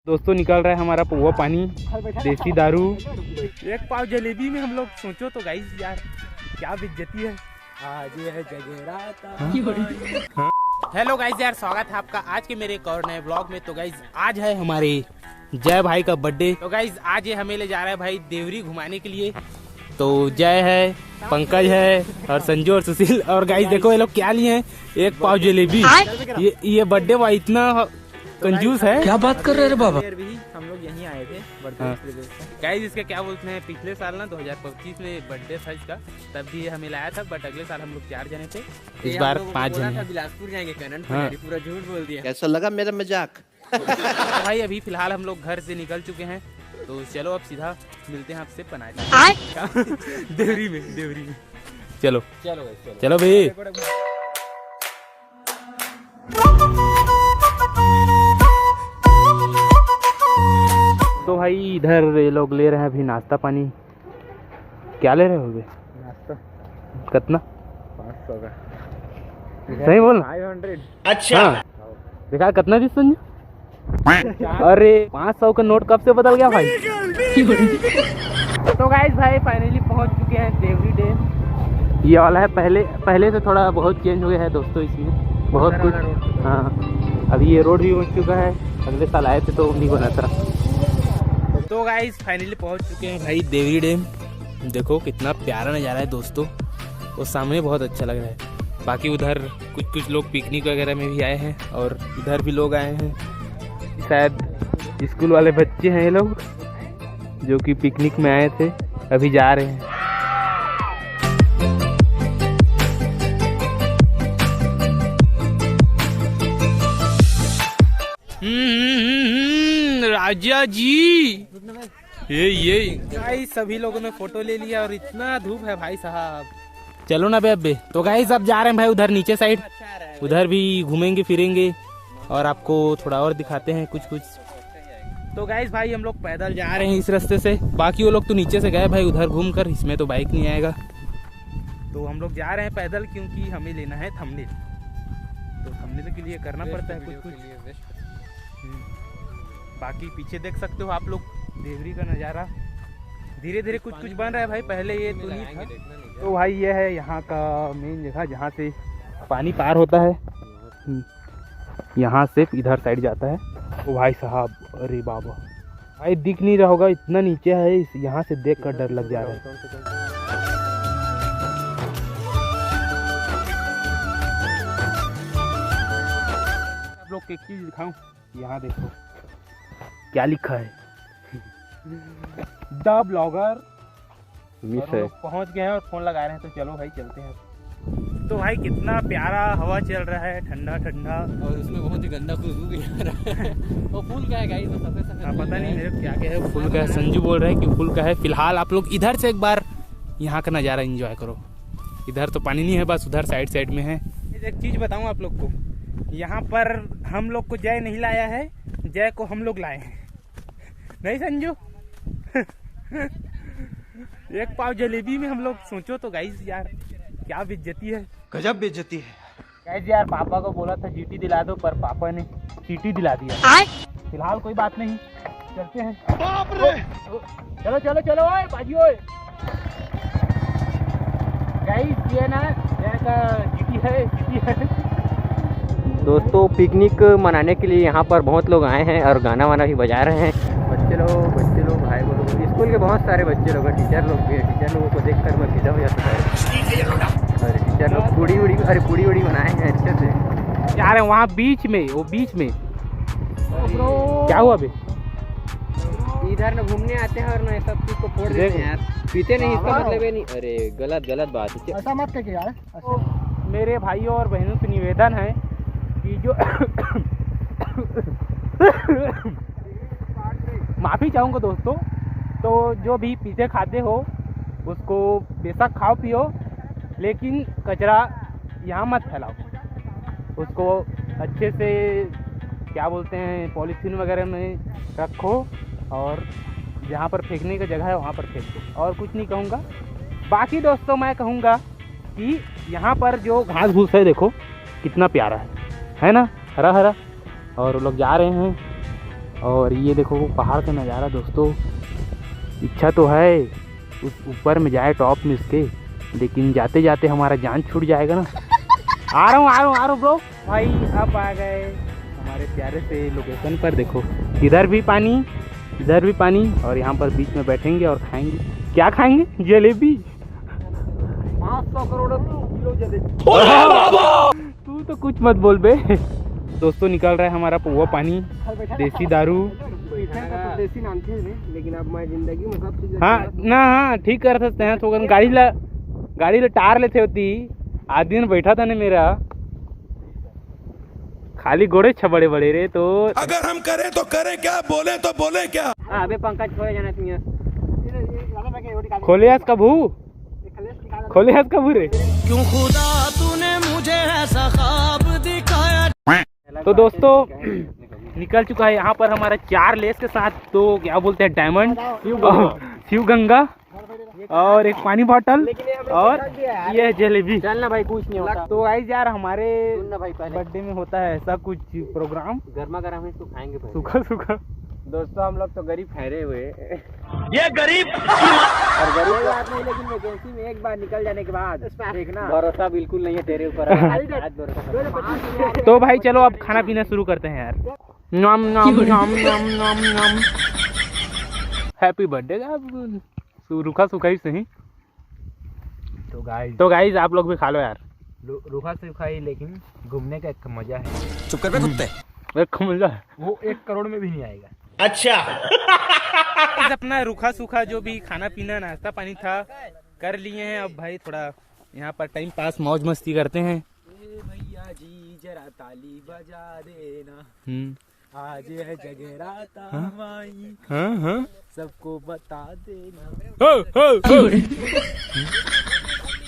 दोस्तों निकल रहा है हमारा पुआ पानी, देसी दारू, एक पाव जलेबी में हम लोग सोचो तो गाइस यार क्या बेइज्जती है। आज ये है जगेरा। हेलो गाइस यार, स्वागत है आपका आज के मेरे एक और नए ब्लॉग में। तो गाइस आज है हमारे जय भाई का बर्थडे। तो गाइस आज ये हमें ले जा रहा है भाई देवरी घुमाने के लिए। तो जय है, पंकज है और संजू और सुशील। और गाइस देखो ये लोग क्या लिए हैं, एक पाव जलेबी। ये बर्थडे भाई इतना कंजूस है, क्या बात कर रहे हैं बाबा। हम लोग यहीं आए थे गाइस, इसके क्या बोलते हैं, पिछले साल ना 2025 में बर्थडे था इसका, तब भी हमें लाया था। बट अगले साल हम लोग 4 जने थे, इस बार 5 जने। बिलासपुर जाएंगे पूरा झूठ बोल दिया। कैसा लगा मेरा मजाक? तो भाई अभी फिलहाल हम लोग घर से निकल चुके हैं, तो चलो अब सीधा मिलते हैं आपसे पनाजी देवरी में। चलो चलो भाई। तो भाई इधर ये लोग ले रहे हैं अभी नाश्ता पानी। क्या ले रहे होगे? नाश्ता कितना? 500 का। सही बोल। 500। अच्छा हाँ। देखा कितना दी संजू? अरे 500 का नोट कब से बदल गया भाई। तो गाइस भाई फाइनली पहुंच चुके हैं देवरी डैम। ये वाला है, पहले से थोड़ा बहुत चेंज हो गया है दोस्तों, इसमें बहुत कुछ। हाँ अभी ये रोड भी बन चुका है, अगले साल आए थे तो नहीं बना था। तो गाइस फाइनली पहुंच चुके हैं भाई देवरी डैम। देखो कितना प्यारा नज़ारा है दोस्तों, वो सामने बहुत अच्छा लग रहा है। बाकी उधर कुछ लोग पिकनिक वगैरह में भी आए हैं और इधर भी लोग आए हैं, शायद स्कूल वाले बच्चे हैं ये लोग जो कि पिकनिक में आए थे, अभी जा रहे हैं। राजा जी ये गाइस सभी लोगों ने फोटो ले लिया और इतना धूप है भाई साहब। चलो ना बे। तो गाइस अब जा रहे हैं भाई उधर नीचे साइड, उधर भी घूमेंगे फिरेंगे और आपको थोड़ा और दिखाते हैं कुछ। तो गाइस भाई हम लोग पैदल जा रहे हैं इस रास्ते से, बाकी वो लोग तो नीचे से गए भाई उधर घूम कर, इसमें तो बाइक नहीं आएगा। तो हम लोग जा रहे हैं पैदल क्योंकि हमें लेना है थंबनेल। तो थंबनेल के लिए करना पड़ता है कुछ। बाकी पीछे देख सकते हो आप लोग देवरी का नज़ारा, धीरे धीरे कुछ बन रहा है भाई, पहले ये तो नहीं था। तो भाई ये है यहाँ का मेन जगह जहाँ से पानी पार होता है, यहाँ से इधर साइड जाता है। तो भाई साहब अरे बाबा भाई दिख नहीं रहा होगा, इतना नीचे है, यहाँ से देख कर डर लग जा रहा है। आप लोग एक चीज दिखाऊं, यहाँ देखो क्या लिखा है, द ब्लॉगर। पहुंच गए हैं और फोन लगा रहे हैं, तो चलो भाई चलते हैं। तो भाई कितना प्यारा हवा चल रहा है, ठंडा और उसमें बहुत ही गंदा खुशबू भी आ रहा है। वो फूल का है गाइस, पता नहीं मेरे क्या है, फूल का है। संजू बोल रहे हैं कि फूल का है। फिलहाल आप लोग इधर से एक बार यहाँ का नज़ारा एंजॉय करो। इधर तो पानी नहीं है, बस उधर साइड में है। एक चीज़ बताऊँ आप लोग को, यहाँ पर हम लोग को जय नहीं लाया है, जय को हम लोग लाए हैं। नहीं संजू? एक पाव जलेबी में हम लोग सोचो तो गाइस यार क्या बेइज्जती है, गजब बेइज्जती है गाइस। यार पापा को बोला था जीटी दिला दो, पर पापा ने चीटी दिला दिया। फिलहाल कोई बात नहीं, चलते हैं। बाप रे। चलो ओए बाजी ओए। गाइस ये ना जय का जीटी है। दोस्तों पिकनिक मनाने के लिए यहाँ पर बहुत लोग आए हैं और गाना वाना भी बजा रहे हैं। बच्चे लोग भाई बोलो, स्कूल के बहुत सारे बच्चे लोग, टीचर लोग भी हैं। टीचर लोगों को देखकर मैं फिदा हो जाता है। अरे टीचर लोग पूड़ी उड़ी बनाए हैं अच्छे से यार। वहाँ बीच में क्या हुआ अभी? इधर न घूमने आते हैं और न सब चीज को फोड़ देते हैं यार, पीते नहीं, इसका मतलब है नहीं। अरे गलत बात है, ऐसा मत करिए यार। तो मेरे भाइयों और बहनों से निवेदन है कि जो माफ़ी चाहूँगा दोस्तों, तो जो भी पीते खाते हो उसको बेशक खाओ पियो, लेकिन कचरा यहाँ मत फैलाओ। उसको अच्छे से क्या बोलते हैं पॉलीथीन वगैरह में रखो और जहाँ पर फेंकने की जगह है वहाँ पर फेंक दो। और कुछ नहीं कहूँगा। बाकी दोस्तों मैं कहूँगा कि यहाँ पर जो घास भूस है देखो कितना प्यारा है ना, हरा। और वो लोग जा रहे हैं और ये देखो पहाड़ का नज़ारा दोस्तों। इच्छा तो है उस ऊपर में जाए टॉप में इसके, लेकिन जाते जाते हमारा जान छूट जाएगा ना। आ रहा हूँ ब्रो। भाई अब आ गए हमारे प्यारे से लोकेशन पर। देखो इधर भी पानी और यहाँ पर बीच में बैठेंगे और खाएंगे। क्या खाएंगे? जलेबी। 500 करोड़ किलो जलेबी। तू तो कुछ मत बोल बे। दोस्तों निकल रहा है हमारा पुआ पानी, देसी दारू। देसी नाम थे लेकिन अब मैं जिंदगी में सब चीज हाँ ठीक कर सकते हैं। तो गाड़ी ला टार लेते होती आदमी ने बैठा था ना मेरा, खाली घोड़े छबड़े बड़े रे। तो अगर हम करें तो करें क्या, बोले तो बोले क्या। अबे पंकज छोड़े जाना तुम्हें। खोले कबू रे। क्यों खुदा तूने मुझे ऐसा ख्वाब दिखाया। तो दोस्तों निकल चुका है यहाँ पर हमारा 4 लेस के साथ, तो क्या बोलते हैं डायमंड, शिव गंगा और एक पानी बोतल और ये जलेबी। चलना भाई कुछ नहीं होता। तो गाइस यार हमारे भाई पहले बर्थडे में होता है ऐसा कुछ प्रोग्राम, गर्मा गर्म है इसको खाएंगे पहले। सूखा। दोस्तों हम लोग तो गरीब ठहरे हुए ये गरीब और गरीब बात नहीं, लेकिन वैकेंसी में एक बार निकल जाने के बाद देखना भरोसा बिल्कुल नहीं है तेरे ऊपर। तो भाई चलो अब खाना पीना शुरू करते हैं यार। नम नम नम नम नम नम। हैप्पी बर्थडे रूखा सूखा ही सही। तो गाइस आप लोग भी खा लो यार। रूखा सूखा ही, लेकिन घूमने का एक मजा है। चुप कर बे कुत्ते। एक मजा है वो 1 करोड़ में भी नहीं आएगा। अच्छा अपना रूखा सूखा जो भी खाना पीना नाश्ता पानी था कर लिए हैं। अब भाई थोड़ा यहाँ पर टाइम पास मौज मस्ती करते हैं। भैया जी जरा ताली बजा देना, आज है जगराता माई, हाँ सबको बता देना।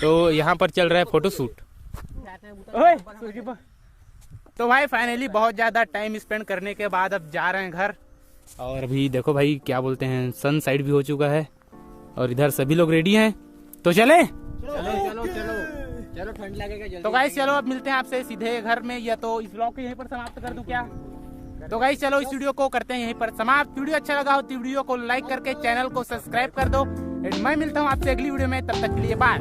तो यहाँ पर चल रहा है फोटो शूट। तो भाई फाइनली बहुत ज़्यादा टाइम स्पेंड करने के बाद अब जा रहे हैं घर। और अभी देखो भाई क्या बोलते हैं सन साइड भी हो चुका है और इधर सभी लोग रेडी हैं। तो चले चलो ठंड लगेगा जल्दी। तो गाइस चलो अब मिलते हैं आपसे सीधे घर में, या तो इस ब्लॉग को यहीं पर समाप्त कर दूं क्या? तो गाइस चलो इस वीडियो को करते हैं यहीं पर समाप्त। वीडियो अच्छा लगा हो तो वीडियो को लाइक करके चैनल को सब्सक्राइब कर दो। मैं मिलता हूँ आपसे अगली वीडियो में, तब तक के लिए बाय।